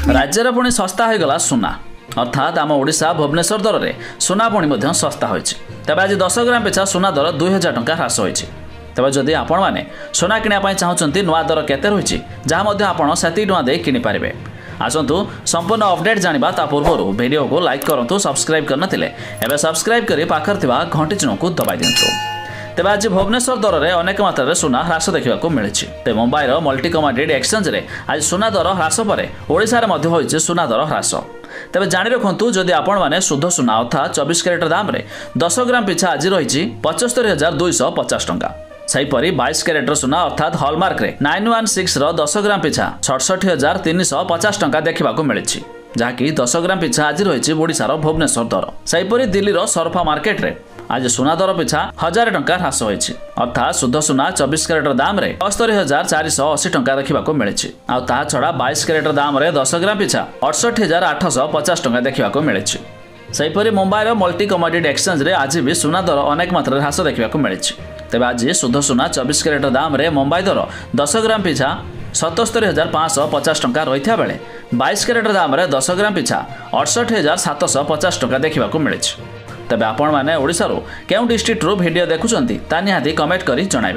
राज्यर पुणी सस्ता हो गला सुना अर्थात आम ओडिशा भुवनेश्वर दर में सुना पुणी सस्ता होती तेज आज 10 ग्राम पिछा सुना दर 2000 टंका ह्रास होती तेज जदि आपण मैंने सुना किणापी चाहते नुआ दर केते रही जहाँ आप से टुआ दे किनीपारे आसतु संपूर्ण अपडेट जाना ता पूर्व वीडियो को लाइक करूँ सब्सक्राइब करनथिले एबे सब्सक्राइब करी पाखर थिबा घंटी चिन्ह को दबाई दिंतु तेज आज भुवनेश्वर दर में अनेक मात्रा सुना ह्रास देखा मिली तेज मुंबईर मल्टी कमोडिटी एक्सचेंज रे आज सुना दर ह्रास पर ओडिशा रे मध्य होइछि सुना दर ह्रास तेज जाणी रखु जदि आपण मैंने शुद्ध सुना अर्थात 24 कैरेट दाम रे 10 ग्राम पिछा आज रही 75,250 टंका सेहीपरि 22 कैरेटर सुना अर्थात हॉलमार्क रे 916 10 ग्राम पिछा 67,350 टंका देखा मिली जहाँकि 10 ग्राम पिछा आज रही ओडिशार भुवनेश्वर दर सेहीपरि दिल्लीर सरफा मार्केट रे आज सुना दर पिछा 1000 टंका ह्रास होइछि अर्थात शुद्ध सुना 24 कैरेटर दाम रे 72,480 टंका देखा मिली आ ता छड़ा 22 कैरेटर दाम रे 10 ग्राम पिछा 68,850 टंका देखा मिली सेहीपरि मुंबईर मल्टी कमोडिटी एक्सचेंज रे आज भी सुना दर अनेक मात्रा ह्रास देखा मिली तेज आज शुद्ध सुना 24 कैरेटर दाम रे मुंबई दर 10 ग्राम पिछा 77,550 टंका रही बेले 22 कैरेटर दाम रे 10 ग्राम पिछा 68,750 टंका देखा मिली तेज आपण मैंने ओडिशारू केउ डिस्ट्रिक्ट वीडियो देखुचंती ता निहाती कमेंट करी जणाइबे।